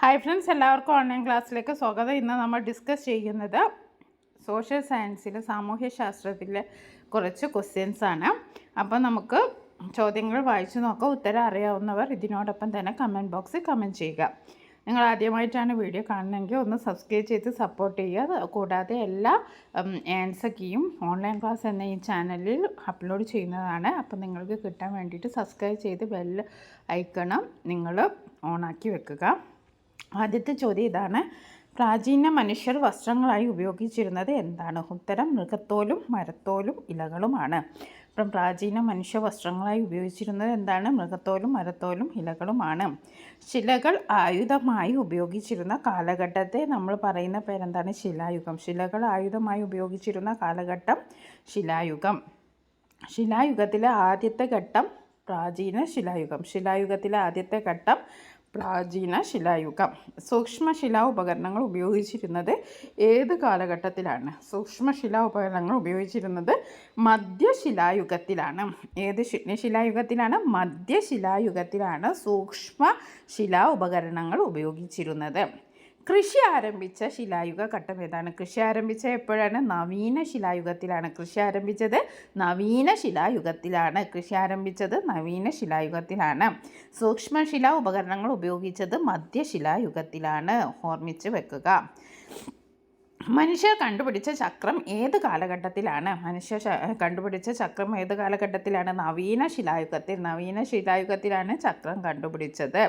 Hi friends, എല്ലാവർക്കും online ക്ലാസ്സിലേക്ക് സ്വാഗതം. ഇന്ന് നമ്മൾ ഡിസ്കസ് ചെയ്യുന്നത് സോഷ്യൽ സയൻസിൽ സാമൂഹ്യശാസ്ത്രത്തിലെ കുറച്ച് ക്വസ്റ്റ്യൻസ് ആണ്. അപ്പോൾ നമുക്ക് ചോദ്യങ്ങൾ വായിച്ചു നോക്കാം. ഉത്തരം അറിയാവുന്നവർ ഇതിനോടൊപ്പം തന്നെ കമൻറ്റ് ബോക്സിൽ കമൻറ്റ് ചെയ്യുക. നിങ്ങൾ ആദ്യമായിട്ടാണ് വീഡിയോ കാണുന്നതെങ്കിൽ ഒന്ന് സബ്സ്ക്രൈബ് ചെയ്ത് സപ്പോർട്ട് ചെയ്യുക. കൂടാതെ എല്ലാ ആൻസർ കീയും ഓൺലൈൻ ക്ലാസ് എന്ന ഈ ചാനലിൽ അപ്ലോഡ് ചെയ്യുന്നതാണ്. അപ്പോൾ നിങ്ങൾക്ക് കിട്ടാൻ വേണ്ടിയിട്ട് സബ്സ്ക്രൈബ് ചെയ്ത് ബെൽ ഐക്കൺ നിങ്ങൾ ഓണാക്കി വെക്കുക. ആദ്യത്തെ ചോദ്യം ഇതാണ്: പ്രാചീന മനുഷ്യർ വസ്ത്രങ്ങളായി ഉപയോഗിച്ചിരുന്നത് എന്താണ്? ഉത്തരം മൃഗത്തോലും മരത്തോലും ഇലകളുമാണ്. അപ്പം പ്രാചീന മനുഷ്യ വസ്ത്രങ്ങളായി ഉപയോഗിച്ചിരുന്നത് എന്താണ്? മൃഗത്തോലും മരത്തോലും ഇലകളുമാണ്. ശിലകൾ ആയുധമായി ഉപയോഗിച്ചിരുന്ന കാലഘട്ടത്തെ നമ്മൾ പറയുന്ന പേരെന്താണ്? ശിലായുഗം. ശിലകൾ ആയുധമായി ഉപയോഗിച്ചിരുന്ന കാലഘട്ടം ശിലായുഗം. ശിലായുഗത്തിലെ ആദ്യത്തെ ഘട്ടം പ്രാചീന ശിലായുഗം. ശിലായുഗത്തിലെ ആദ്യത്തെ ഘട്ടം പ്രാചീന ശിലായുഗം. സൂക്ഷ്മശിലാ ഉപകരണങ്ങൾ ഉപയോഗിച്ചിരുന്നത് ഏത് കാലഘട്ടത്തിലാണ്? സൂക്ഷ്മശിലാ ഉപകരണങ്ങൾ ഉപയോഗിച്ചിരുന്നത് മധ്യശിലായുഗത്തിലാണ്. ഏത് ശിലായുഗത്തിലാണ്? മധ്യശിലായുഗത്തിലാണ് സൂക്ഷ്മശിലാ ഉപകരണങ്ങൾ ഉപയോഗിച്ചിരുന്നത്. കൃഷി ആരംഭിച്ച ശിലായുഗ ഘട്ടം ഏതാണ്? കൃഷി ആരംഭിച്ച എപ്പോഴാണ്? നവീന ശിലായുഗത്തിലാണ്. കൃഷി ആരംഭിച്ചത് നവീന ശിലായുഗത്തിലാണ്. കൃഷി ആരംഭിച്ചത് നവീന ശിലായുഗത്തിലാണ്. സൂക്ഷ്മശിലാ ഉപകരണങ്ങൾ ഉപയോഗിച്ചത് മധ്യശിലായുഗത്തിലാണ്. ഓർമ്മിച്ച് വെക്കുക. മനുഷ്യർ കണ്ടുപിടിച്ച ചക്രം ഏത് കാലഘട്ടത്തിലാണ്? കണ്ടുപിടിച്ച ചക്രം ഏത് കാലഘട്ടത്തിലാണ്? നവീന ശിലായുഗത്തിൽ. നവീന ശിലായുഗത്തിലാണ് ചക്രം കണ്ടുപിടിച്ചത്.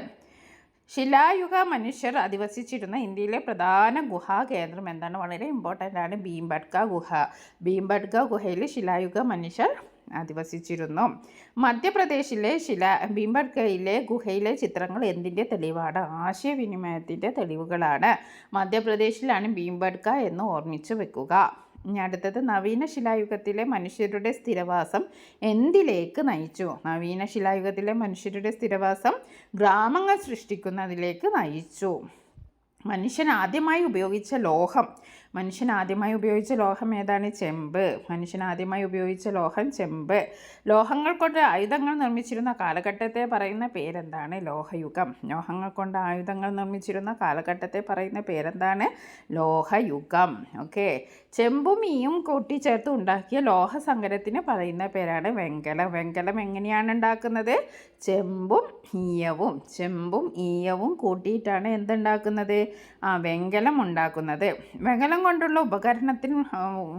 ശിലായുഗ മനുഷ്യർ അധിവസിച്ചിരുന്ന ഇന്ത്യയിലെ പ്രധാന ഗുഹാകേന്ദ്രം എന്താണ്? വളരെ ഇമ്പോർട്ടൻ്റ് ആണ്. ഭീംബട്ക ഗുഹ. ഭീംബട്ക ഗുഹയിൽ ശിലായുഗ മനുഷ്യർ അധിവസിച്ചിരുന്നു. മധ്യപ്രദേശിലെ ഭീംബട്കയിലെ ഗുഹയിലെ ചിത്രങ്ങൾ എന്തിൻ്റെ തെളിവാണ്? ആശയവിനിമയത്തിൻ്റെ തെളിവുകളാണ്. മധ്യപ്രദേശിലാണ് ഭീംബട്ക എന്ന് ഓർമ്മിച്ചു വെക്കുക. ഇനി അടുത്തത്: നവീന ശിലായുഗത്തിലെ മനുഷ്യരുടെ സ്ഥിരവാസം എന്തിലേക്ക് നയിച്ചു? നവീന ശിലായുഗത്തിലെ മനുഷ്യരുടെ സ്ഥിരവാസം ഗ്രാമങ്ങൾ സൃഷ്ടിക്കുന്നതിലേക്ക് നയിച്ചു. മനുഷ്യൻ ആദ്യമായി ഉപയോഗിച്ച ലോഹം ഏതാണ്? ചെമ്പ്. മനുഷ്യൻ ആദ്യമായി ഉപയോഗിച്ച ലോഹം ചെമ്പ്. ലോഹങ്ങൾ കൊണ്ട് ആയുധങ്ങൾ നിർമ്മിച്ചിരുന്ന കാലഘട്ടത്തെ പറയുന്ന പേരെന്താണ്? ലോഹയുഗം. ലോഹങ്ങൾ കൊണ്ട് ആയുധങ്ങൾ നിർമ്മിച്ചിരുന്ന കാലഘട്ടത്തെ പറയുന്ന പേരെന്താണ്? ലോഹയുഗം. ഓക്കെ. ചെമ്പും ഈയും കൂട്ടിച്ചേർത്ത് ഉണ്ടാക്കിയ ലോഹസങ്കരത്തിന് പറയുന്ന പേരാണ് വെങ്കലം. വെങ്കലം എങ്ങനെയാണ് ഉണ്ടാക്കുന്നത്? ചെമ്പും ഈയവും കൂട്ടിയിട്ടാണ് എന്തുണ്ടാക്കുന്നത്? വെങ്കലം ഉണ്ടാക്കുന്നത്. വെങ്കലം കൊണ്ടുള്ള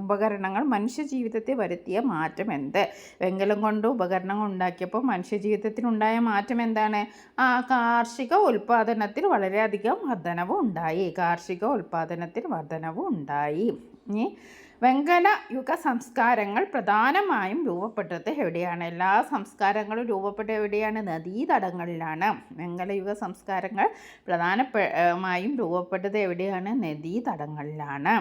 ഉപകരണങ്ങൾ മനുഷ്യ ജീവിതത്തെ വരുത്തിയ മാറ്റം എന്ത്? വെങ്കലം കൊണ്ട് ഉപകരണങ്ങൾ ഉണ്ടാക്കിയപ്പോൾ മനുഷ്യ ജീവിതത്തിനുണ്ടായ മാറ്റം എന്താണ്? കാർഷിക ഉൽപ്പാദനത്തിൽ വളരെയധികം വർധനവ് ഉണ്ടായി. ഇനി വെങ്കല യുഗ സംസ്കാരങ്ങൾ പ്രധാനമായും രൂപപ്പെട്ടത് എവിടെയാണ്? എല്ലാ സംസ്കാരങ്ങളും രൂപപ്പെട്ട എവിടെയാണ്? നദീതടങ്ങളിലാണ്. വെങ്കലയുഗ സംസ്കാരങ്ങൾ പ്രധാനമായും രൂപപ്പെട്ടത് എവിടെയാണ്? നദീതടങ്ങളിലാണ്.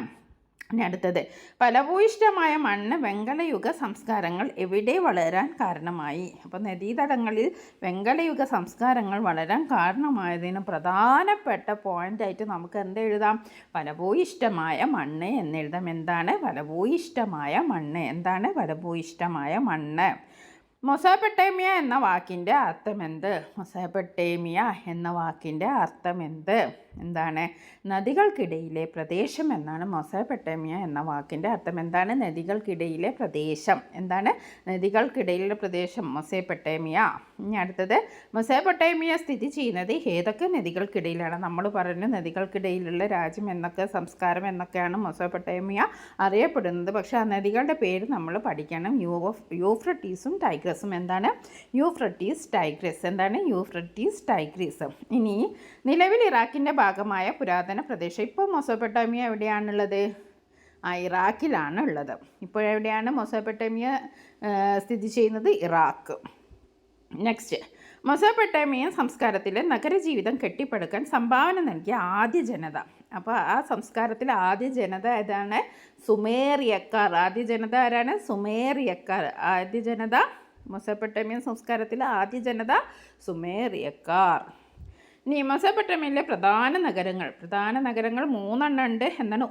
ഇനി അടുത്തത്: ഫലഭൂയിഷ്ഠമായ മണ്ണ് വെങ്കലയുഗ സംസ്കാരങ്ങൾ എവിടെ വളരാൻ കാരണമായി? അപ്പോൾ നദീതടങ്ങളിൽ വെങ്കലയുഗ സംസ്കാരങ്ങൾ വളരാൻ കാരണമായതിന് പ്രധാനപ്പെട്ട പോയിൻ്റായിട്ട് നമുക്ക് എന്തെഴുതാം? ഫലഭൂയിഷ്ഠമായ മണ്ണ് എന്നെഴുതാം. എന്താണ് ഫലഭൂയിഷ്ഠമായ മണ്ണ്? എന്താണ് ഫലഭൂയിഷ്ഠമായ മണ്ണ്? മെസോപ്പൊട്ടേമിയ എന്ന വാക്കിൻ്റെ അർത്ഥമെന്ത്? മെസോപ്പൊട്ടേമിയ എന്ന വാക്കിൻ്റെ അർത്ഥമെന്ത്? എന്താണ്? നദികൾക്കിടയിലെ പ്രദേശം എന്നാണ് മെസോപ്പൊട്ടേമിയ എന്ന വാക്കിൻ്റെ അർത്ഥം. എന്താണ്? നദികൾക്കിടയിലെ പ്രദേശം. എന്താണ്? നദികൾക്കിടയിലെ പ്രദേശം മെസോപ്പൊട്ടേമിയ. ഇനി അടുത്തത്: മെസോപ്പൊട്ടേമിയ സ്ഥിതി ചെയ്യുന്നത് ഏതൊക്കെ നദികൾക്കിടയിലാണ്? നമ്മൾ പറഞ്ഞു നദികൾക്കിടയിലുള്ള രാജ്യം എന്നൊക്കെ, സംസ്കാരം എന്നൊക്കെയാണ് മെസോപ്പൊട്ടേമിയ അറിയപ്പെടുന്നത്. പക്ഷേ ആ നദികളുടെ പേര് നമ്മൾ പഠിക്കണം. യൂഫ്രട്ടീസും ടൈഗ്രസും. എന്താണ്? Euphrates, tigress. എന്താണ്? യൂഫ്രട്ടീസ്, ടൈഗ്രീസ്. ഇനി നിലവിൽ ഇറാഖിൻ്റെ ഭാഗമായ പുരാതന പ്രദേശം. ഇപ്പോൾ മെസോപ്പൊട്ടേമിയ എവിടെയാണുള്ളത്? ഇറാഖിലാണ് ഉള്ളത്. ഇപ്പോഴെവിടെയാണ് മെസോപ്പൊട്ടേമിയ സ്ഥിതി ചെയ്യുന്നത്? ഇറാഖ്. നെക്സ്റ്റ്: മെസോപ്പൊട്ടേമിയൻ സംസ്കാരത്തിലെ നഗരജീവിതം കെട്ടിപ്പടുക്കാൻ സംഭാവന നൽകിയ ആദ്യ ജനത. അപ്പോൾ ആ സംസ്കാരത്തിലെ ആദ്യ ജനത ഏതാണ്? സുമേറിയക്കാർ. ആദ്യ ജനത ആരാണ്? സുമേറിയക്കാർ. ആദ്യ ജനത മെസോപ്പൊട്ടേമിയൻ സംസ്കാരത്തിലെ ആദ്യ ജനത സുമേറിയക്കാർ. ഇനി മെസോപ്പൊട്ടേമിയയിലെ പ്രധാന നഗരങ്ങൾ 3 ഉണ്ട്. എന്താണ്?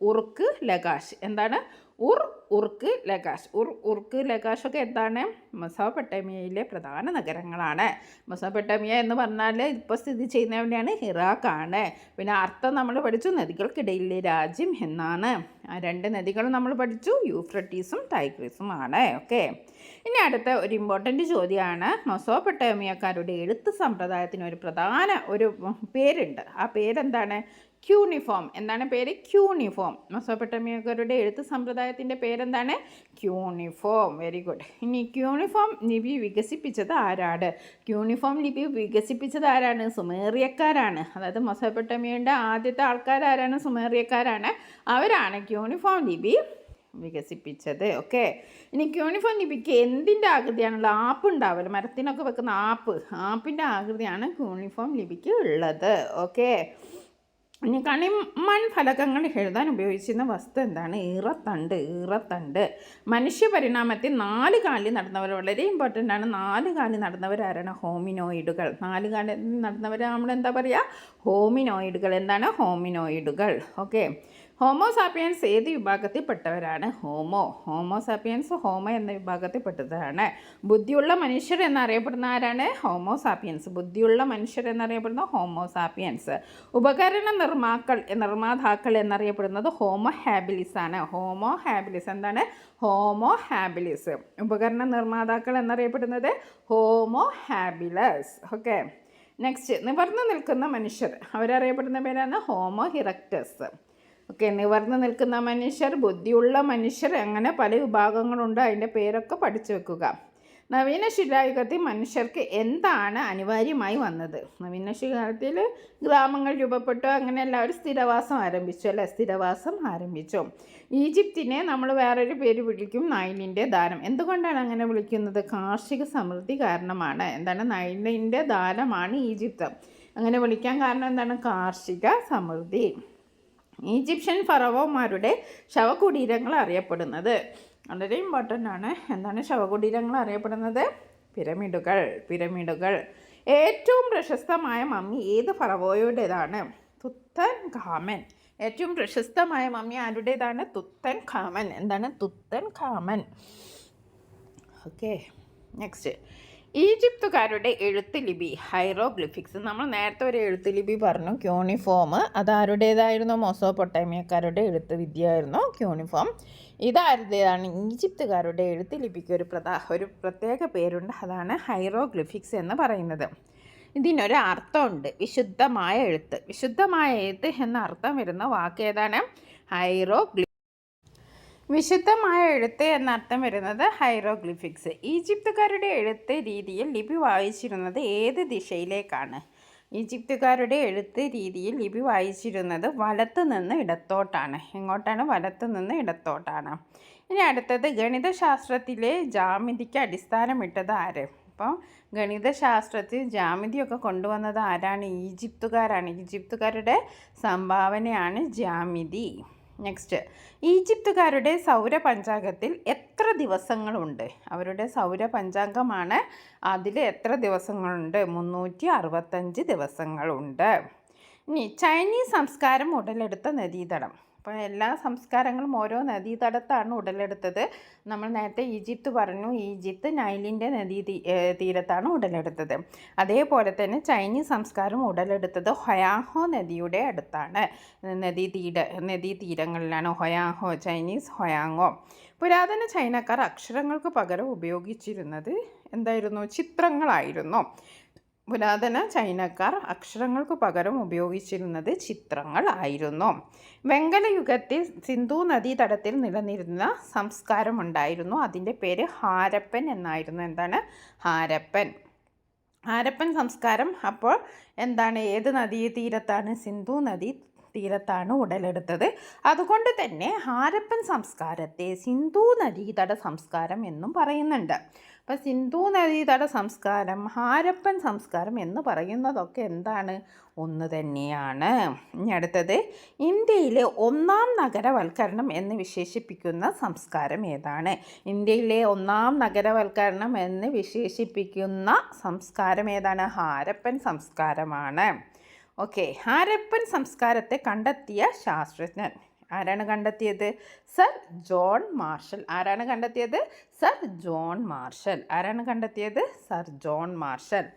ഉർക്ക്, ലഗാഷ്. എന്താണ്? ഉർ, ഉർക്ക്, ലഗാഷ്. ഉർക്ക്, ലഗാഷ് ഒക്കെ എന്താണ്? മെസോപ്പൊട്ടേമിയയിലെ പ്രധാന നഗരങ്ങളാണ്. മെസോപ്പൊട്ടേമിയ എന്ന് പറഞ്ഞാൽ ഇപ്പോൾ സ്ഥിതി ചെയ്യുന്ന എവിടെയാണ്? ഇറാഖാണ്. പിന്നെ അർത്ഥം നമ്മൾ പഠിച്ചു, നദികൾക്കിടയിലെ രാജ്യം എന്നാണ്. ആ 2 നദികളും നമ്മൾ പഠിച്ചു, യൂഫ്രട്ടീസും ടൈഗ്രീസും ആണ്. ഓക്കെ, ഇനി അടുത്ത ഒരു ഇമ്പോർട്ടൻ്റ് ചോദ്യമാണ്, മെസോപ്പൊട്ടേമിയക്കാരുടെ എഴുത്ത് സമ്പ്രദായത്തിന് ഒരു പ്രധാന ഒരു പേരുണ്ട്. ആ പേരെന്താണ്? ക്യൂണിഫോം. എന്താണ് പേര്? ക്യൂണിഫോം. മെസോപ്പൊട്ടേമിയക്കാരുടെ എഴുത്ത് സമ്പ്രദായത്തിൻ്റെ പേരെന്താണ്? ക്യൂണിഫോം. Very good. ഇനി ക്യൂണിഫോം ലിപി വികസിപ്പിച്ചത് ആരാണ്? ക്യൂണിഫോം ലിപി വികസിപ്പിച്ചത് ആരാണ്? സുമേറിയക്കാരാണ്. അതായത് മെസോപ്പൊട്ടേമിയയുടെ ആദ്യത്തെ ആൾക്കാരാരാണ്? സുമേറിയക്കാരാണ്. അവരാണ് ക്യൂണിഫോം ലിപി വികസിപ്പിച്ചത്. ഓക്കെ, ഇനി ക്യൂണിഫോം ലിപിക്ക് എന്തിൻ്റെ ആകൃതിയാണുള്ള? ആപ്പ് ഉണ്ടാവുമല്ലോ, മരത്തിനൊക്കെ വെക്കുന്ന ആപ്പിൻ്റെ ആകൃതിയാണ് ക്യൂണിഫോം ലിപിക്ക് ഉള്ളത്. ഓക്കെ, ഇനി കളിമൺ ഫലകങ്ങൾ എഴുതാൻ ഉപയോഗിച്ചിരുന്ന വസ്തു എന്താണ്? ഈറത്തണ്ട്. മനുഷ്യ പരിണാമത്തിൽ 4 കാലിൽ നടന്നവർ വളരെ ഇമ്പോർട്ടൻ്റ് ആണ്. 4 കാലിൽ നടന്നവരാരാണ്? ഹോമിനോയിഡുകൾ. 4 കാലിൽ നടന്നവർ നമ്മളെന്താ പറയുക? ഹോമിനോയിഡുകൾ. എന്താണ്? ഹോമിനോയിഡുകൾ. ഓക്കെ, ഹോമോസാപ്പിയൻസ് ഏത് വിഭാഗത്തിൽപ്പെട്ടവരാണ്? ഹോമോസാപ്പിയൻസ് ഹോമോ എന്ന വിഭാഗത്തിൽപ്പെട്ടതാണ്. ബുദ്ധിയുള്ള മനുഷ്യർ എന്നറിയപ്പെടുന്ന ആരാണ്? ഹോമോസാപ്പിയൻസ്. ബുദ്ധിയുള്ള മനുഷ്യർ എന്നറിയപ്പെടുന്ന ഹോമോസാപ്പിയൻസ്. ഉപകരണ നിർമ്മാതാക്കൾ എന്നറിയപ്പെടുന്നത് ഹോമോ ഹാബിലിസ് ആണ്. Homo habilis. എന്താണ്? Homo habilis. ഉപകരണ നിർമ്മാതാക്കൾ എന്നറിയപ്പെടുന്നത് ഹോമോ ഹാബിലസ്. ഓക്കെ, നെക്സ്റ്റ്, നിവർന്നു നിൽക്കുന്ന മനുഷ്യർ അവരറിയപ്പെടുന്ന പേരാണ് ഹോമോ ഹിറക്ടസ്. ഓക്കെ, നിവർന്ന് നിൽക്കുന്ന മനുഷ്യർ, ബുദ്ധിയുള്ള മനുഷ്യർ, അങ്ങനെ പല വിഭാഗങ്ങളുണ്ട്. അതിൻ്റെ പേരൊക്കെ പഠിച്ചു വെക്കുക. നവീന ശിലായുഗത്തിൽ മനുഷ്യർക്ക് എന്താണ് അനിവാര്യമായി വന്നത്? നവീന ശിലായുഗത്തിൽ ഗ്രാമങ്ങൾ രൂപപ്പെട്ടു, അങ്ങനെ എല്ലാവരും സ്ഥിരവാസം ആരംഭിച്ചു അല്ലേ? സ്ഥിരവാസം ആരംഭിച്ചു. ഈജിപ്തിനെ നമ്മൾ വേറൊരു പേര് വിളിക്കും, നൈലിൻ്റെ ദാരം. എന്തുകൊണ്ടാണ് അങ്ങനെ വിളിക്കുന്നത്? കാർഷിക സമൃദ്ധി കാരണമാണ്. എന്താണ്? നൈലിൻ്റെ ദാരമാണ് ഈജിപ്ത്. അങ്ങനെ വിളിക്കാൻ കാരണം എന്താണ്? കാർഷിക സമൃദ്ധി. ഈജിപ്ഷ്യൻ ഫറവോമാരുടെ ശവകുടീരങ്ങൾ അറിയപ്പെടുന്നത് വളരെ ഇമ്പോർട്ടൻ്റ് ആണ്. എന്താണ് ശവകുടീരങ്ങൾ അറിയപ്പെടുന്നത്? പിരമിഡുകൾ. ഏറ്റവും പ്രശസ്തമായ മമ്മി ഏത് ഫറവോയുടേതാണ്? തുത്തൻഖാമൻ. ഏറ്റവും പ്രശസ്തമായ മമ്മി ആരുടേതാണ്? തുത്തൻഖാമൻ. എന്താണ്? തുത്തൻഖാമൻ. ഓക്കെ, നെക്സ്റ്റ്, ഈജിപ്തുകാരുടെ എഴുത്ത് ലിപി ഹൈറോഗ്ലിഫിക്സ്. നമ്മൾ നേരത്തെ ഒരു എഴുത്ത് ലിപി പറഞ്ഞു, ക്യൂണിഫോം. അതാരുടേതായിരുന്നു? മെസോപ്പൊട്ടേമിയക്കാരുടെ എഴുത്ത് വിദ്യയായിരുന്നു ക്യൂണിഫോം. ഇതാരുടേതാണ്? ഈജിപ്തുകാരുടെ എഴുത്ത് ലിപിക്ക് ഒരു പ്രത്യേക പേരുണ്ട്, അതാണ് ഹൈറോഗ്ലിഫിക്സ് എന്ന് പറയുന്നത്. ഇതിനൊരു അർത്ഥമുണ്ട്, വിശുദ്ധമായ എഴുത്ത്. വിശുദ്ധമായ എഴുത്ത് എന്ന അർത്ഥം വരുന്ന വാക്ക് ഏതാണ്? വിശുദ്ധമായ എഴുത്ത് എന്നർത്ഥം വരുന്നത് ഹൈറോഗ്ലിഫിക്സ്. ഈജിപ്തുകാരുടെ എഴുത്ത് രീതിയിൽ ലിപി വായിച്ചിരുന്നത് ഏത് ദിശയിലേക്കാണ്? ഈജിപ്തുകാരുടെ എഴുത്ത് രീതിയിൽ ലിപി വായിച്ചിരുന്നത് വലത്ത് നിന്ന് ഇടത്തോട്ടാണ്. എങ്ങോട്ടാണ്? വലത്ത് നിന്ന് ഇടത്തോട്ടാണ്. ഇനി അടുത്തത്, ഗണിതശാസ്ത്രത്തിലെ ജാമിതിക്ക് അടിസ്ഥാനമിട്ടത് ആര്? അപ്പോൾ ഗണിതശാസ്ത്രത്തിൽ ജാമിതിയൊക്കെ കൊണ്ടുവന്നത് ആരാണ്? ഈജിപ്തുകാരാണ്. ഈജിപ്തുകാരുടെ സംഭാവനയാണ് ജാമിതി. നെക്സ്റ്റ്, ഈജിപ്തുകാരുടെ സൗരപഞ്ചാംഗത്തിൽ എത്ര ദിവസങ്ങളുണ്ട്? അവരുടെ സൗരപഞ്ചാംഗമാണ്, അതിൽ എത്ര ദിവസങ്ങളുണ്ട്? 365 ദിവസങ്ങളുണ്ട്. ഇനി ചൈനീസ് സംസ്കാരം ഉടലെടുത്ത നദീതടം. അപ്പോൾ എല്ലാ സംസ്കാരങ്ങളും ഓരോ നദീതടത്താണ് ഉടലെടുത്തത്. നമ്മൾ നേരത്തെ ഈജിപ്ത് പറഞ്ഞു, ഈജിപ്ത് നൈലിൻ്റെ തീരത്താണ് ഉടലെടുത്തത്. അതേപോലെ തന്നെ ചൈനീസ് സംസ്കാരം ഉടലെടുത്തത് ഹൊയാഹോ നദിയുടെ അടുത്താണ്. നദീതീരങ്ങളിലാണ് ഹൊയാഹോ, ചൈനീസ് ഹൊയാങ്ങോ. പുരാതന ചൈനക്കാർ അക്ഷരങ്ങൾക്ക് പകരം ഉപയോഗിച്ചിരുന്നത് എന്തായിരുന്നു? ചിത്രങ്ങളായിരുന്നു. പുരാതന ചൈനക്കാർ അക്ഷരങ്ങൾക്ക് പകരം ഉപയോഗിച്ചിരുന്നത് ചിത്രങ്ങളായിരുന്നു. വെങ്കലയുഗത്തിൽ സിന്ധു നദീതടത്തിൽ നിലനിരുന്ന സംസ്കാരമുണ്ടായിരുന്നു. അതിൻ്റെ പേര് ഹാരപ്പൻ എന്നായിരുന്നു. എന്താണ്? ഹാരപ്പൻ സംസ്കാരം അപ്പോൾ എന്താണ്? ഏത് നദീതീരത്താണ്? സിന്ധു നദീ തീരത്താണ് ഉടലെടുത്തത്. അതുകൊണ്ട് തന്നെ ഹാരപ്പൻ സംസ്കാരത്തെ സിന്ധു നദീതട സംസ്കാരം എന്നും പറയുന്നുണ്ട്. അപ്പോൾ സിന്ധു നദീതട സംസ്കാരം, ഹാരപ്പൻ സംസ്കാരം എന്ന് പറയുന്നതൊക്കെ എന്താണ്? ഒന്ന് തന്നെയാണ്. ഇനി അടുത്തത്, ഇന്ത്യയിലെ ഒന്നാം നഗരവൽക്കരണം എന്ന് വിശേഷിപ്പിക്കുന്ന സംസ്കാരം ഏതാണ്? ഇന്ത്യയിലെ ഒന്നാം നഗരവൽക്കരണം എന്ന് വിശേഷിപ്പിക്കുന്ന സംസ്കാരം ഏതാണ്? ഹാരപ്പൻ സംസ്കാരമാണ്. ഓക്കെ, ഹാരപ്പൻ സംസ്കാരത്തെ കണ്ടെത്തിയ ശാസ്ത്രജ്ഞൻ ആരാണ് കണ്ടെത്തിയത്? Sir John marshal. ആരാണ് കണ്ടെത്തിയത്? Sir John marshal. ആരാണ് കണ്ടെത്തിയത്? Sir John marshal.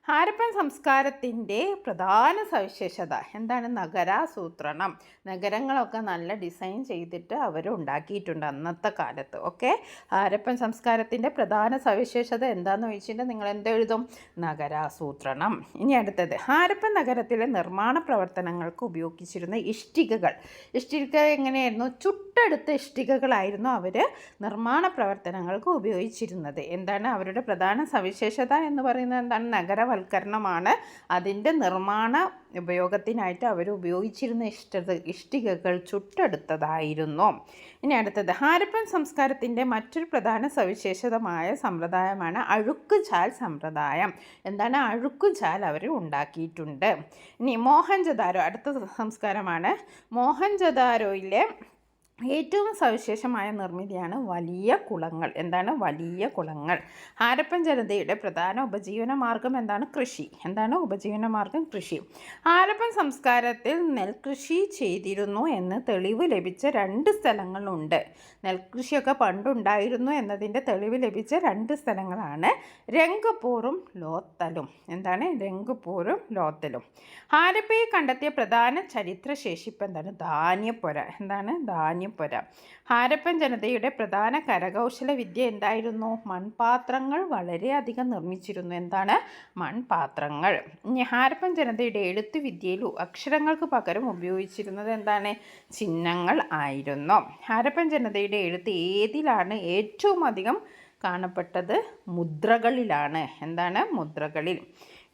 ഹാരപ്പൻ സംസ്കാരത്തിൻ്റെ പ്രധാന സവിശേഷത എന്താണ്? നഗരാസൂത്രണം. നഗരങ്ങളൊക്കെ നല്ല ഡിസൈൻ ചെയ്തിട്ട് അവർ ഉണ്ടാക്കിയിട്ടുണ്ട് അന്നത്തെ കാലത്ത്. ഓക്കെ, ഹാരപ്പൻ സംസ്കാരത്തിൻ്റെ പ്രധാന സവിശേഷത എന്താണെന്ന് ചോദിച്ചിട്ട് നിങ്ങൾ എന്തെഴുതും? നഗരാസൂത്രണം. ഇനി അടുത്തത്, ഹാരപ്പൻ നഗരത്തിലെ നിർമ്മാണ പ്രവർത്തനങ്ങൾക്ക് ഉപയോഗിച്ചിരുന്ന ഇഷ്ടികകൾ. ഇഷ്ടിക എങ്ങനെയായിരുന്നു? ചുട്ടെടുത്ത ഇഷ്ടികകളായിരുന്നു അവർ നിർമ്മാണ പ്രവർത്തനങ്ങൾക്ക് ഉപയോഗിച്ചിരുന്നത്. എന്താണ് അവരുടെ പ്രധാന സവിശേഷത എന്ന് പറയുന്നത്? എന്താണ്? നഗരവൽക്കരണമാണ്. അതിൻ്റെ നിർമ്മാണ ഉപയോഗത്തിനായിട്ട് അവർ ഉപയോഗിച്ചിരുന്ന ഇഷ്ടികകൾ ചുട്ടെടുത്തതായിരുന്നു. ഇനി അടുത്തത്, ഹാരപ്പൻ സംസ്കാരത്തിൻ്റെ മറ്റൊരു പ്രധാന സവിശേഷതമായ സമ്പ്രദായമാണ് അഴുക്കുചാൽ സമ്പ്രദായം. എന്താണ്? അഴുക്കുചാൽ അവർ ഉണ്ടാക്കിയിട്ടുണ്ട്. ഇനി മോഹൻജദാരോ, അടുത്ത സംസ്കാരമാണ്. മോഹൻജദാരോയിലെ ഏറ്റവും സവിശേഷമായ നിർമ്മിതിയാണ് വലിയ കുളങ്ങൾ. എന്താണ്? വലിയ കുളങ്ങൾ. ഹാരപ്പൻ ജനതയുടെ പ്രധാന ഉപജീവന മാർഗം എന്താണ്? കൃഷി. എന്താണ് ഉപജീവന മാർഗം? കൃഷി. ഹാരപ്പൻ സംസ്കാരത്തിൽ നെൽകൃഷി ചെയ്തിരുന്നു എന്ന് തെളിവ് ലഭിച്ച 2 സ്ഥലങ്ങളുണ്ട്. നെൽകൃഷിയൊക്കെ പണ്ടുണ്ടായിരുന്നു എന്നതിൻ്റെ തെളിവ് ലഭിച്ച 2 സ്ഥലങ്ങളാണ് രംഗപൂറും ലോത്തലും. എന്താണ്? രംഗപൂറും ലോത്തലും. ഹാരപ്പയെ കണ്ടെത്തിയ പ്രധാന ചരിത്രശേഷിപ്പ് എന്താണ്? ധാന്യപ്പുര. എന്താണ്? ധാന്യപ്പുര. ഹാരപ്പൻ ജനതയുടെ പ്രധാന കരകൗശല വിദ്യ എന്തായിരുന്നു? മൺപാത്രങ്ങൾ വളരെയധികം നിർമ്മിച്ചിരുന്നു. എന്താണ്? മൺപാത്രങ്ങൾ. ഇനി ഹാരപ്പൻ ജനതയുടെ എഴുത്തുവിദ്യയിൽ അക്ഷരങ്ങൾക്ക് പകരം ഉപയോഗിച്ചിരുന്നത് എന്താണ്? ചിഹ്നങ്ങൾ ആയിരുന്നു. ഹാരപ്പൻ ജനതയുടെ എഴുത്ത് ഏതിലാണ് ഏറ്റവും അധികം കാണപ്പെട്ടത്? മുദ്രകളിലാണ്. എന്താണ്? മുദ്രകളിൽ.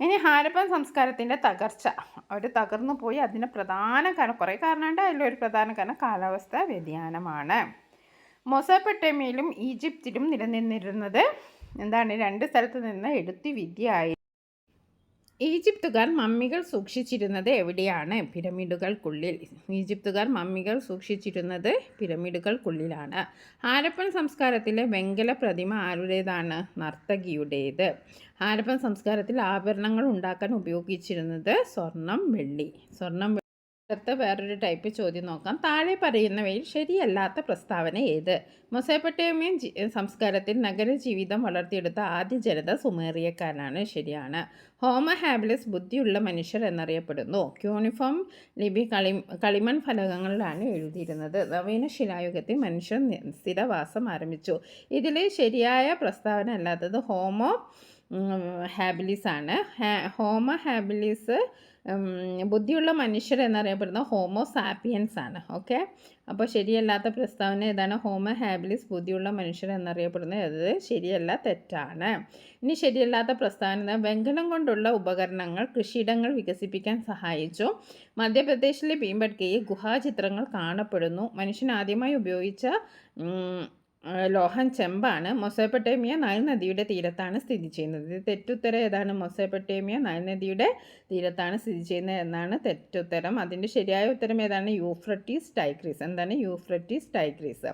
ഇനി ഹാരപ്പൻ സംസ്കാരത്തിൻ്റെ തകർച്ച. അവർ തകർന്നു പോയി. അതിന് പ്രധാന കാരണം, കുറേ കാരണമുണ്ട്, അതിലൊരു പ്രധാന കാരണം കാലാവസ്ഥാ വ്യതിയാനമാണ്. മൊസോപ്പൊട്ടേമിയയിലും ഈജിപ്തിലും നിലനിന്നിരുന്നത് എന്താണ്? 2 സ്ഥലത്ത് നിന്ന് എഴുത്തുവിദ്യ ആയി. ഈജിപ്തുകാർ മമ്മികൾ സൂക്ഷിച്ചിരുന്നത് എവിടെയാണ്? പിരമിഡുകൾക്കുള്ളിൽ. ഈജിപ്തുകാർ മമ്മികൾ സൂക്ഷിച്ചിരുന്നത് പിരമിഡുകൾക്കുള്ളിലാണ്. ഹാരപ്പൻ സംസ്കാരത്തിലെ വെങ്കല പ്രതിമ ആരുടേതാണ്? നർത്തകിയുടേത്. ഹാരപ്പൻ സംസ്കാരത്തിൽ ആഭരണങ്ങൾ ഉണ്ടാക്കാൻ ഉപയോഗിച്ചിരുന്നത് സ്വർണം, വെള്ളി. അടുത്ത വേറൊരു ടൈപ്പ് ചോദ്യം നോക്കാം. താഴെ പറയുന്നവയിൽ ശരിയല്ലാത്ത പ്രസ്താവന ഏത്? മൊസോപ്പൊട്ടേമിയൻ സംസ്കാരത്തിൽ നഗരജീവിതം വളർത്തിയെടുത്ത ആദ്യ ജനത സുമേറിയക്കാരാണ്. ശരിയാണ്. ഹോമോ ഹാബിലിസ് ബുദ്ധിയുള്ള മനുഷ്യർ എന്നറിയപ്പെടുന്നു. ക്യൂണിഫോം ലിപി കളിമൺ ഫലകങ്ങളിലാണ് എഴുതിയിരുന്നത്. നവീന ശിലായുഗത്തിൽ മനുഷ്യർ സ്ഥിരവാസം ആരംഭിച്ചു. ഇതിൽ ശരിയായ പ്രസ്താവന അല്ലാത്തത് ഹോമോ ഹാബിലിസ് ആണ്. ഹോമോ ഹാബിലിസ് ബുദ്ധിയുള്ള മനുഷ്യർ എന്നറിയപ്പെടുന്ന ഹോമോ സാപ്പിയൻസ് ആണ്. ഓക്കെ, അപ്പോൾ ശരിയല്ലാത്ത പ്രസ്താവന ഏതാണ്? ഹോമോ ഹാബിലിസ് ബുദ്ധിയുള്ള മനുഷ്യർ എന്നറിയപ്പെടുന്നത്. അത് ശരിയല്ല, തെറ്റാണ്. ഇനി ശരിയല്ലാത്ത പ്രസ്താവന, വെങ്കലം കൊണ്ടുള്ള ഉപകരണങ്ങൾ കൃഷിയിടങ്ങൾ വികസിപ്പിക്കാൻ സഹായിച്ചു. മധ്യപ്രദേശിലെ ഭീംബട്കയിൽ ഗുഹാചിത്രങ്ങൾ കാണപ്പെടുന്നു. മനുഷ്യൻ ആദ്യമായി ഉപയോഗിച്ച ലോഹം ചെമ്പാണ്. മൊസോപ്പൊട്ടേമിയ നൈൽ നദിയുടെ തീരത്താണ് സ്ഥിതി ചെയ്യുന്നത്. തെറ്റുത്തരം ഏതാണ്? മൊസോപ്പൊട്ടേമിയ നൈൽ നദിയുടെ തീരത്താണ് സ്ഥിതി ചെയ്യുന്നത് എന്നാണ് തെറ്റുത്തരം. അതിൻ്റെ ശരിയായ ഉത്തരം ഏതാണ്? യൂഫ്രട്ടീസ് ടൈഗ്രീസ്. എന്താണ്? യൂഫ്രട്ടീസ് ടൈഗ്രീസ്.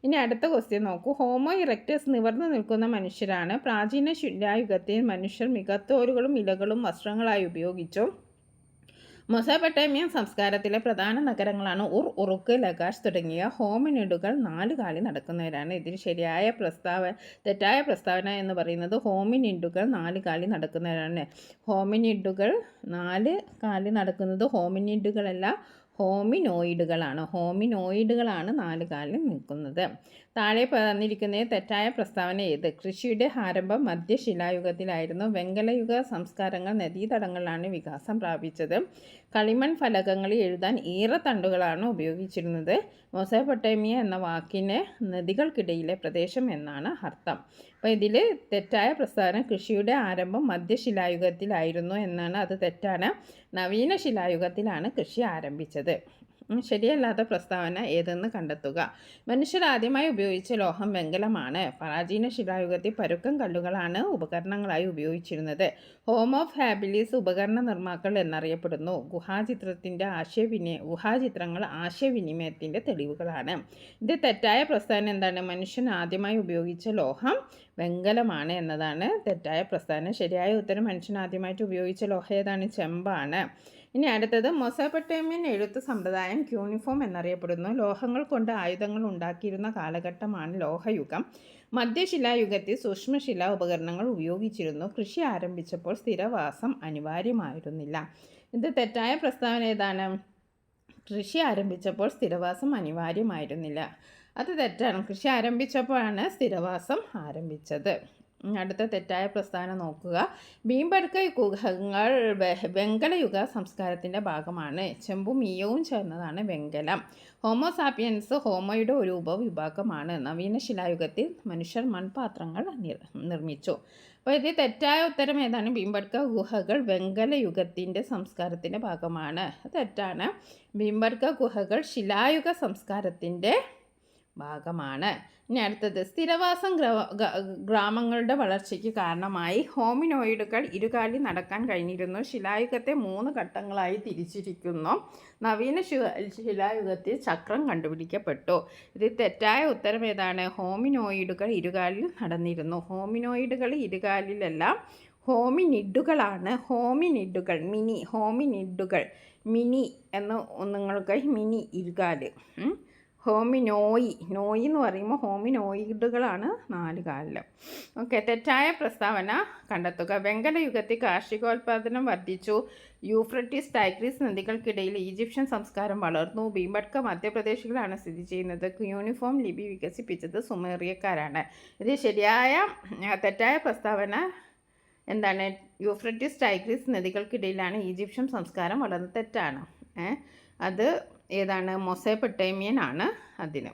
ഇനി അടുത്ത ക്വസ്റ്റ്യൻ നോക്കൂ. ഹോമോ ഇറക്ടസ് നിവർന്നു നിൽക്കുന്ന മനുഷ്യരാണ്. പ്രാചീന ശിലായുഗത്തിൽ മനുഷ്യർ മികത്തോലുകളും ഇലകളും വസ്ത്രങ്ങളായി ഉപയോഗിച്ചു. മൊസോപ്പൊട്ടേമിയൻ സംസ്കാരത്തിലെ പ്രധാന നഗരങ്ങളാണ് ഉറുക്ക്, ലഗാഷ് തുടങ്ങിയ. ഹോമിനിഡുകൾ 4 കാലിൽ നടക്കുന്നവരാണ്. ഇതിൽ തെറ്റായ പ്രസ്താവന എന്ന് പറയുന്നത് ഹോമിനിഡുകൾ 4 കാലിൽ നടക്കുന്നവരാണ്. ഹോമിനിഡുകൾ 4 കാലിൽ നടക്കുന്നത് ഹോമിനിഡുകളല്ല, ഹോമിനോയിഡുകളാണ്. ഹോമിനോയിഡുകളാണ് 4 കാലിൽ നിൽക്കുന്നത്. താഴെ തന്നിരിക്കുന്ന തെറ്റായ പ്രസ്താവന ഏത്? കൃഷിയുടെ ആരംഭം മധ്യശിലായുഗത്തിലായിരുന്നു. വെങ്കലയുഗ സംസ്കാരങ്ങൾ നദീതടങ്ങളിലാണ് വികാസം പ്രാപിച്ചത്. കളിമൺ ഫലകങ്ങളിൽ എഴുതാൻ ഈറത്തണ്ടുകളാണ് ഉപയോഗിച്ചിരുന്നത്. മൊസോപ്പൊട്ടേമിയ എന്ന വാക്കിന് നദികൾക്കിടയിലെ പ്രദേശം എന്നാണ് അർത്ഥം. അപ്പോൾ ഇതിൽ തെറ്റായ പ്രസ്താവന കൃഷിയുടെ ആരംഭം മധ്യശിലായുഗത്തിലായിരുന്നു എന്നാണ്. അത് തെറ്റാണ്. നവീന ശിലായുഗത്തിലാണ് കൃഷി ആരംഭിച്ചത്. ശരിയല്ലാത്ത പ്രസ്താവന ഏതെന്ന് കണ്ടെത്തുക. മനുഷ്യർ ആദ്യമായി ഉപയോഗിച്ച ലോഹം വെങ്കലമാണ്. പ്രാചീന ശിലായുഗത്തിൽ പരുക്കൻ കല്ലുകളാണ് ഉപകരണങ്ങളായി ഉപയോഗിച്ചിരുന്നത്. ഹോമോ ഹാബിലിസ് ഉപകരണ നിർമ്മാക്കൾ എന്നറിയപ്പെടുന്നു. ഗുഹാചിത്രങ്ങൾ ആശയവിനിമയത്തിൻ്റെ തെളിവുകളാണ്. ഇത് തെറ്റായ പ്രസ്താവന എന്താണ്? മനുഷ്യൻ ആദ്യമായി ഉപയോഗിച്ച ലോഹം വെങ്കലമാണ് എന്നതാണ് തെറ്റായ പ്രസ്താവന. ശരിയായ ഉത്തരം മനുഷ്യൻ ആദ്യമായിട്ട് ഉപയോഗിച്ച ലോഹം ഏതാണ്? ചെമ്പാണ്. ഇനി അടുത്തത് മൊസോപ്പൊട്ടേമിയൻ എഴുത്ത് സമ്പ്രദായം ക്യൂണിഫോം എന്നറിയപ്പെടുന്നു. ലോഹങ്ങൾ കൊണ്ട് ആയുധങ്ങൾ ഉണ്ടാക്കിയിരുന്ന കാലഘട്ടമാണ് ലോഹയുഗം. മധ്യശിലായുഗത്തിൽ സൂക്ഷ്മശിലാ ഉപകരണങ്ങൾ ഉപയോഗിച്ചിരുന്നു. കൃഷി ആരംഭിച്ചപ്പോൾ സ്ഥിരവാസം അനിവാര്യമായിരുന്നില്ല. ഇത് തെറ്റായ പ്രസ്താവന ഏതാണ്? കൃഷി ആരംഭിച്ചപ്പോൾ സ്ഥിരവാസം അനിവാര്യമായിരുന്നില്ല. അത് തെറ്റാണ്. കൃഷി ആരംഭിച്ചപ്പോഴാണ് സ്ഥിരവാസം ആരംഭിച്ചത്. അടുത്ത തെറ്റായ പ്രസ്താവന നോക്കുക. ഭീംബഡ്ക ഗുഹകൾ വെങ്കലയുഗ സംസ്കാരത്തിൻ്റെ ഭാഗമാണ്. ചെമ്പും ഈയവും ചേർന്നതാണ് വെങ്കലം. ഹോമോസാപ്പിയൻസ് ഹോമോയുടെ ഒരു ഉപവിഭാഗമാണ്. നവീന ശിലായുഗത്തിൽ മനുഷ്യർ മൺപാത്രങ്ങൾ നിർമ്മിച്ചു. അപ്പോൾ ഇത് തെറ്റായ ഉത്തരം ഏതാണ്? ഭീംബഡ്ക ഗുഹകൾ വെങ്കലയുഗത്തിൻ്റെ സംസ്കാരത്തിൻ്റെ ഭാഗമാണ്. തെറ്റാണ്. ഭീംബഡ്ക ഗുഹകൾ ശിലായുഗ സംസ്കാരത്തിൻ്റെ ഭാഗമാണ്. ഇനി അടുത്തത് സ്ഥിരവാസം ഗ്രാമങ്ങളുടെ വളർച്ചയ്ക്ക് കാരണമായി. ഹോമിനോയിഡുകൾ ഇരുകാലിൽ നടക്കാൻ കഴിഞ്ഞിരുന്നു. ശിലായുഗത്തെ 3 ഘട്ടങ്ങളായി തിരിച്ചിരിക്കുന്നു. നവീന ശിലായുഗത്തിൽ ചക്രം കണ്ടുപിടിക്കപ്പെട്ടു. ഇത് തെറ്റായ ഉത്തരം ഏതാണ്? ഹോമിനോയിഡുകൾ ഇരുകാലിൽ നടന്നിരുന്നു. ഹോമിനോയിഡുകൾ ഇരുകാലിലല്ല, ഹോമിനിഡുകളാണ്. ഹോമിനിഡുകൾ ഹോമിനിഡുകൾ മിനി എന്ന് നിങ്ങൾക്ക് മിനി ഇരുകാല്. നോയി എന്ന് പറയുമ്പോൾ ഹോമിനോയിഡുകളാണ് 4 കാലിൽ. ഓക്കെ, തെറ്റായ പ്രസ്താവന കണ്ടെത്തുക. വെങ്കലയുഗത്തിൽ കാർഷികോൽപാദനം വർദ്ധിച്ചു. യൂഫ്രട്ടീസ് ടൈഗ്രീസ് നദികൾക്കിടയിൽ ഈജിപ്ഷ്യൻ സംസ്കാരം വളർന്നു. ഭീംബഡ്ക മധ്യപ്രദേശിലാണ് സ്ഥിതി ചെയ്യുന്നത്. യൂണിഫോം ലിപി വികസിപ്പിച്ചത് സുമേറിയക്കാരാണ്. ഇത് തെറ്റായ പ്രസ്താവന എന്താണ്? യൂഫ്രട്ടീസ് ടൈഗ്രീസ് നദികൾക്കിടയിലാണ് ഈജിപ്ഷ്യൻ സംസ്കാരം വളർന്നത്. തെറ്റാണ്. അത് ഏതാണ്? മൊസോപ്പൊട്ടേമിയൻ ആണ് അതിന്.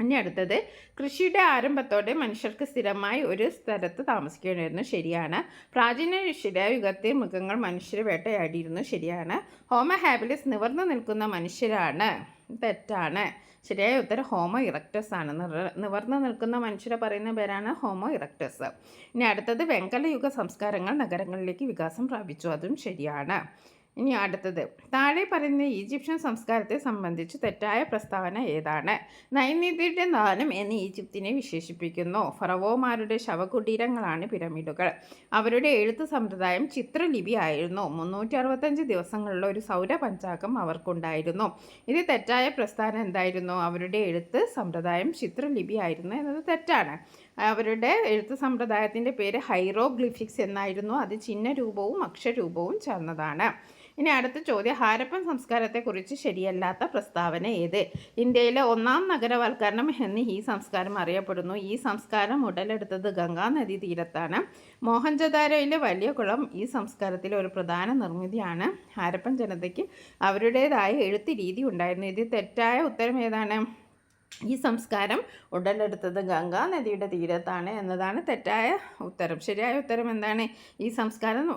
ഇനി അടുത്തത്, കൃഷിയുടെ ആരംഭത്തോടെ മനുഷ്യർക്ക് സ്ഥിരമായി ഒരു സ്ഥലത്ത് താമസിക്കേണ്ടിയിരുന്നു. ശരിയാണ്. പ്രാചീന ശിലായുഗത്തിൽ മൃഗങ്ങൾ മനുഷ്യരെ വേട്ടയാടിയിരുന്നു. ശരിയാണ്. ഹോമോ ഹാബിലിസ് നിവർന്നു നിൽക്കുന്ന മനുഷ്യരാണ്. തെറ്റാണ്. ശരിയായ ഉത്തരം ഹോമോ ഇറക്ടസ് ആണ്. നിവർന്നു നിൽക്കുന്ന മനുഷ്യരെ പറയുന്ന പേരാണ് ഹോമോ ഇറക്ടസ്. ഇനി അടുത്തത്, വെങ്കലയുഗ സംസ്കാരങ്ങൾ നഗരങ്ങളിലേക്ക് വികാസം പ്രാപിച്ചു. അതും ശരിയാണ്. ഇനി അടുത്തത്, താഴെ പറയുന്ന ഈജിപ്ഷ്യൻ സംസ്കാരത്തെ സംബന്ധിച്ച് തെറ്റായ പ്രസ്താവന ഏതാണ്? നൈൽനദിയുടെ ദാനം എന്ന് ഈജിപ്തിനെ വിശേഷിപ്പിക്കുന്നു. ഫറവോമാരുടെ ശവകുടീരങ്ങളാണ് പിരമിഡുകൾ. അവരുടെ എഴുത്ത് സമ്പ്രദായം ചിത്രലിപി ആയിരുന്നു. 365 ദിവസങ്ങളുള്ള ഒരു സൗരപഞ്ചാംഗം അവർക്കുണ്ടായിരുന്നു. ഇത് തെറ്റായ പ്രസ്താവന എന്തായിരുന്നു? അവരുടെ എഴുത്ത് സമ്പ്രദായം ചിത്രലിപി ആയിരുന്നു എന്നത് തെറ്റാണ്. അവരുടെ എഴുത്ത് സമ്പ്രദായത്തിൻ്റെ പേര് ഹൈറോഗ്ലിഫിക്സ് എന്നായിരുന്നു. അത് ചിഹ്നരൂപവും അക്ഷരരൂപവും ചേർന്നതാണ്. ഇനി അടുത്ത ചോദ്യം, ഹാരപ്പൻ സംസ്കാരത്തെക്കുറിച്ച് ശരിയല്ലാത്ത പ്രസ്താവന ഏത്? ഇന്ത്യയിലെ 1ാം നഗരവൽക്കരണം എന്ന് ഈ സംസ്കാരം അറിയപ്പെടുന്നു. ഈ സംസ്കാരം ഉടലെടുത്തത് ഗംഗാ നദീ തീരത്താണ്. മോഹൻജദാരോയിലെ വലിയ കുളം ഈ സംസ്കാരത്തിലെ ഒരു പ്രധാന നിർമ്മിതിയാണ്. ഹാരപ്പൻ ജനതയ്ക്ക് അവരുടേതായ എഴുത്ത് രീതി ഉണ്ടായിരുന്നു. ഇത് തെറ്റായ ഉത്തരം ഏതാണ്? ഈ സംസ്കാരം ഉടലെടുത്തത് ഗംഗാ നദിയുടെ തീരത്താണ് എന്നതാണ് തെറ്റായ ഉത്തരം. ശരിയായ ഉത്തരം എന്താണ്? ഈ സംസ്കാരം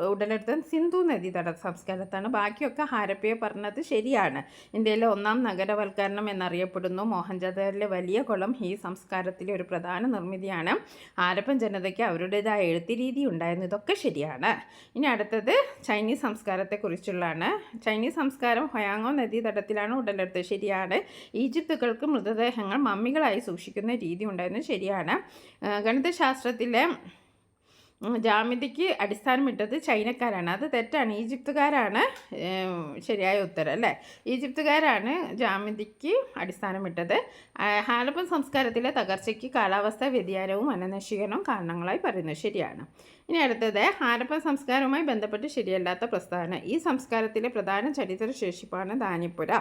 ഉടലെടുത്തത് സിന്ധു നദീതട സംസ്കാരത്താണ്. ബാക്കിയൊക്കെ ഹാരപ്പയെ പറഞ്ഞത് ശരിയാണ്. ഇന്ത്യയിലെ 1ാം നഗരവൽക്കരണം എന്നറിയപ്പെടുന്നു. മോഹൻജദാരോയിലെ വലിയ കുളം ഈ സംസ്കാരത്തിലെ ഒരു പ്രധാന നിർമ്മിതിയാണ്. ഹാരപ്പൻ ജനതയ്ക്ക് അവരുടേതായ എഴുത്ത് രീതി ഉണ്ടായിരുന്നു. ഇതൊക്കെ ശരിയാണ്. ഇനി അടുത്തത് ചൈനീസ് സംസ്കാരത്തെക്കുറിച്ചുള്ളതാണ്. ചൈനീസ് സംസ്കാരം ഹൊയാങ്ങോ നദീതടത്തിലാണ് ഉടലെടുത്തത്. ശരിയാണ്. ഈജിപ്തുകൾക്ക് മൃതദേഹങ്ങൾ മമ്മികളായി സൂക്ഷിക്കുന്ന രീതി ഉണ്ടായിരുന്നു. ശരിയാണ്. ഗണിതശാസ്ത്രത്തിലെ ജാമിതിക്ക് അടിസ്ഥാനമിട്ടത് ചൈനക്കാരാണ്. അത് തെറ്റാണ്. ഈജിപ്തുകാരാണ് ശരിയായ ഉത്തരം അല്ലേ? ഈജിപ്തുകാരാണ് ജാമിതിക്ക് അടിസ്ഥാനമിട്ടത്. ഹാരപ്പൻ സംസ്കാരത്തിലെ തകർച്ചയ്ക്ക് കാലാവസ്ഥാ വ്യതിയാനവും വനനശീകരണവും കാരണങ്ങളായി പറയുന്നു. ശരിയാണ്. ഇനി അടുത്തത്, ഹാരപ്പൻ സംസ്കാരവുമായി ബന്ധപ്പെട്ട് ശരിയല്ലാത്ത പ്രസ്താവന. ഈ സംസ്കാരത്തിലെ പ്രധാന ചരിത്ര ശേഷിപ്പാണ് ധാന്യപ്പുര.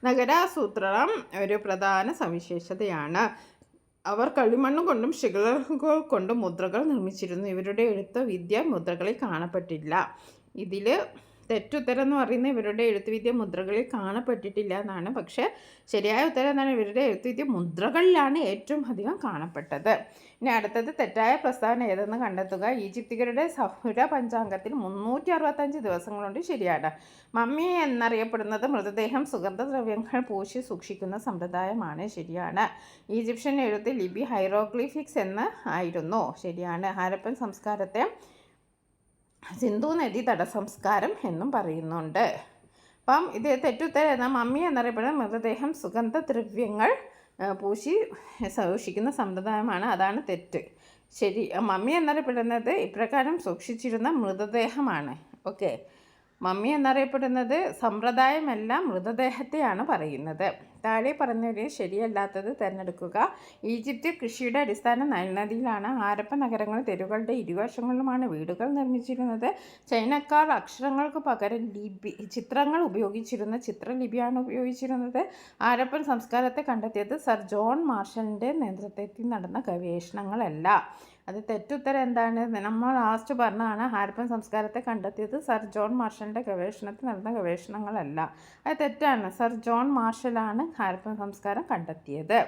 നഗരാസൂത്രണം ഒരു പ്രധാന സവിശേഷതയാണ്. അവർ കളിമണ്ണ് കൊണ്ടും ശിലകൾ കൊണ്ടും മുദ്രകൾ നിർമ്മിച്ചിരുന്നു. ഇവരുടെ എഴുത്ത് വിദ്യ മുദ്രകളിൽ കാണപ്പെട്ടില്ല. ഇതിൽ തെറ്റുത്തരം എന്ന് പറയുന്നത് ഇവരുടെ എഴുത്തുവിദ്യ മുദ്രകളിൽ കാണപ്പെട്ടിട്ടില്ല എന്നാണ്. പക്ഷേ ശരിയായ ഉത്തരം എന്താണ്? ഇവരുടെ എഴുത്തുവിദ്യ മുദ്രകളിലാണ് ഏറ്റവും അധികം കാണപ്പെട്ടത്. ഇനി അടുത്തത്, തെറ്റായ പ്രസ്താവന ഏതെന്ന് കണ്ടെത്തുക. ഈജിപ്തിയരുടെ സൗര പഞ്ചാംഗത്തിൽ 365 ദിവസങ്ങളുണ്ട്. ശരിയാണ്. മമ്മി എന്നറിയപ്പെടുന്നത് മൃതദേഹം സുഗന്ധദ്രവ്യങ്ങൾ പൂശി സൂക്ഷിക്കുന്ന സമ്പ്രദായമാണ്. ശരിയാണ്. ഈജിപ്ഷ്യൻ എഴുത്ത് ലിപി ഹൈറോഗ്ലിഫിക്സ് എന്ന് ആയിരുന്നു. ശരിയാണ്. ഹാരപ്പൻ സംസ്കാരത്തെ സിന്ധു നദീതട സംസ്കാരം എന്നും പറയുന്നുണ്ട്. അപ്പം ഇത് തെറ്റുത്തരം. മമ്മി എന്നറിയപ്പെടുന്ന മൃതദേഹം സുഗന്ധദ്രവ്യങ്ങൾ പൂശി സൂക്ഷിക്കുന്ന സമ്പ്രദായമാണ്. അതാണ് തെറ്റ്. ശരി. മമ്മി എന്നറിയപ്പെടുന്നത് ഇപ്രകാരം സൂക്ഷിച്ചിരുന്ന മൃതദേഹമാണ്. ഓക്കെ. മമ്മി എന്നറിയപ്പെടുന്നത് സമ്പ്രദായമല്ല മൃതദേഹത്തെയാണ് പറയുന്നത്. താഴെ പറഞ്ഞവരിൽ ശരിയല്ലാത്തത് തിരഞ്ഞെടുക്കുക. ഈജിപ്തിൽ കൃഷിയുടെ അടിസ്ഥാന നൈൽനദിയിലാണ്. ഹാരപ്പൻ നഗരങ്ങൾ തെരുവുകളുടെ ഇരുവശങ്ങളിലുമാണ് വീടുകൾ നിർമ്മിച്ചിരുന്നത്. ചൈനക്കാർ അക്ഷരങ്ങൾക്ക് പകരം ചിത്രങ്ങൾ ഉപയോഗിച്ചിരുന്ന ചിത്രലിപിയാണ് ഉപയോഗിച്ചിരുന്നത്. ഹാരപ്പൻ സംസ്കാരത്തെ കണ്ടെത്തിയത് സർ ജോൺ മാർഷലിൻ്റെ നേതൃത്വത്തിൽ നടന്ന ഗവേഷണങ്ങളല്ല. അത് തെറ്റുത്തരം എന്താണ്? നമ്മൾ ലാസ്റ്റ് പറഞ്ഞതാണ് ഹാരപ്പൻ സംസ്കാരത്തെ കണ്ടെത്തിയത് സർ ജോൺ മാർഷലിൻ്റെ ഗവേഷണത്തിൽ നടന്ന ഗവേഷണങ്ങളല്ല. അത് തെറ്റാണ്. സർ ജോൺ മാർഷലാണ് ഹാരപ്പൻ സംസ്കാരം കണ്ടെത്തിയത്.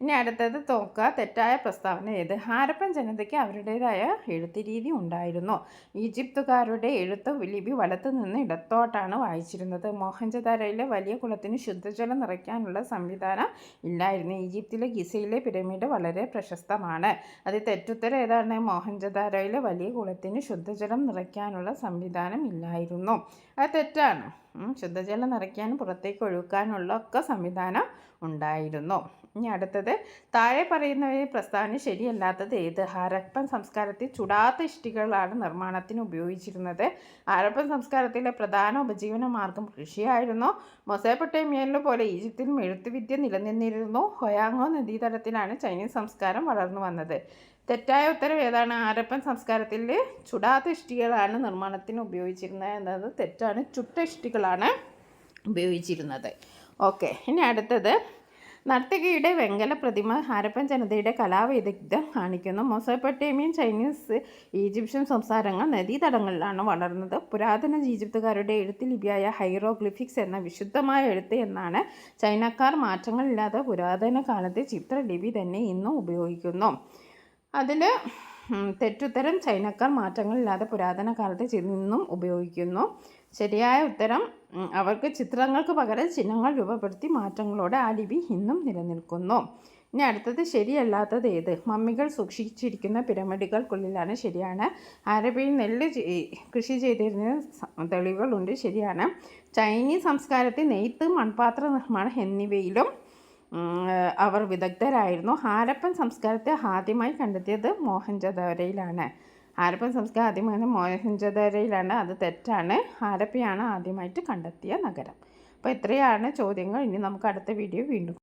ഇനി അടുത്തത് നോക്കുക, തെറ്റായ പ്രസ്താവന ഏത്? ഹാരപ്പൻ ജനതയ്ക്ക് അവരുടേതായ എഴുത്ത് രീതി ഉണ്ടായിരുന്നു. ഈജിപ്തുകാരുടെ എഴുത്ത് ലിപി വലത്തു നിന്ന് ഇടത്തോട്ടാണ് വായിച്ചിരുന്നത്. മോഹൻജദാരോയിലെ വലിയ കുളത്തിന് ശുദ്ധജലം നിറയ്ക്കാനുള്ള സംവിധാനം ഇല്ലായിരുന്നു. ഈജിപ്തിലെ ഗിസയിലെ പിരമിഡ് വളരെ പ്രശസ്തമാണ്. അത് തെറ്റുത്തരം ഏതാണ്? മോഹൻജദാരോയിലെ വലിയ കുളത്തിന് ശുദ്ധജലം നിറയ്ക്കാനുള്ള സംവിധാനം ഇല്ലായിരുന്നു. അത് തെറ്റാണ്. ശുദ്ധജലം നിറയ്ക്കാനും പുറത്തേക്ക് ഒഴുക്കാനുള്ള ഒക്കെ സംവിധാനം ഉണ്ടായിരുന്നു. ഇനി അടുത്തത്, താഴെ പറയുന്നവയിൽ പ്രസ്താവന ശരിയല്ലാത്തത് ഏത്? ഹാരപ്പൻ സംസ്കാരത്തിൽ ചുടാത്ത ഇഷ്ടികകളാണ് നിർമ്മാണത്തിന് ഉപയോഗിച്ചിരുന്നത്. ഹാരപ്പൻ സംസ്കാരത്തിലെ പ്രധാന ഉപജീവന മാർഗം കൃഷിയായിരുന്നു. മെസോപ്പൊട്ടേമിയയിലെ പോലെ ഈജിപ്തിലും എഴുത്തുവിദ്യ നിലനിന്നിരുന്നു. ഹൊയാങ്ങോ നദീതടത്തിലാണ് ചൈനീസ് സംസ്കാരം വളർന്നു വന്നത്. തെറ്റായ ഉത്തരം ഏതാണ്? ഹാരപ്പൻ സംസ്കാരത്തിൽ ചുടാത്ത ഇഷ്ടികകളാണ് നിർമ്മാണത്തിന് ഉപയോഗിച്ചിരുന്നത് എന്നത് തെറ്റാണ്. ചുട്ട ഇഷ്ടികളാണ് ഉപയോഗിച്ചിരുന്നത്. ഓക്കെ, ഇനി അടുത്തത്, നർത്തകിയുടെ വെങ്കല പ്രതിമ ഹാരപ്പൻ ജനതയുടെ കലാവൈദഗ്ധ്യം കാണിക്കുന്നു. മെസോപ്പൊട്ടേമിയൻ, ചൈനീസ്, ഈജിപ്ഷ്യൻ സംസ്കാരങ്ങൾ നദീതടങ്ങളിലാണ് വളർന്നത്. പുരാതന ഈജിപ്തുകാരുടെ എഴുത്ത് ലിപിയായ ഹൈറോഗ്ലിഫിക്സ് എന്ന വിശുദ്ധമായ എഴുത്ത് എന്നാണ്. ചൈനക്കാർ മാറ്റങ്ങളില്ലാതെ പുരാതന കാലത്തെ ചിത്രലിപി തന്നെ ഇന്നും ഉപയോഗിക്കുന്നു. അതിൽ തെറ്റുത്തരം ചൈനക്കാർ മാറ്റങ്ങളില്ലാതെ പുരാതന കാലത്ത് ഇന്നും ഉപയോഗിക്കുന്നു. ശരിയായ ഉത്തരം, അവർക്ക് ചിത്രങ്ങൾക്ക് പകരം ചിഹ്നങ്ങൾ രൂപപ്പെടുത്തി മാറ്റങ്ങളോടെ ആ ലിപി ഇന്നും നിലനിൽക്കുന്നു. ഇനി അടുത്തത് ശരിയല്ലാത്തത് ഏത്? മമ്മികൾ സൂക്ഷിച്ചിരിക്കുന്ന പിരമിഡുകൾക്കുള്ളിലാണ്. ശരിയാണ്. ഹാരപ്പയിൽ നെല്ല് കൃഷി ചെയ്തിരുന്ന തെളിവുകളുണ്ട്. ശരിയാണ്. ചൈനീസ് സംസ്കാരത്തിൽ നെയ്ത്ത്, മൺപാത്ര നിർമ്മാണം എന്നിവയിലും അവർ വിദഗ്ധരായിരുന്നു. ഹാരപ്പൻ സംസ്കാരത്തെ ആദ്യമായി കണ്ടെത്തിയത് മോഹൻജദാരോയിലാണ്. ഹാരപ്പൻ സംസ്കാരം ആദ്യമായി മോഹൻജദാരോയിലാണ്. അത് തെറ്റാണ്. ഹാരപ്പയാണ് ആദ്യമായിട്ട് കണ്ടെത്തിയ നഗരം. അപ്പോൾ ഇത്രയാണ് ചോദ്യങ്ങൾ. ഇനി നമുക്ക് അടുത്ത വീഡിയോ വീണ്ടും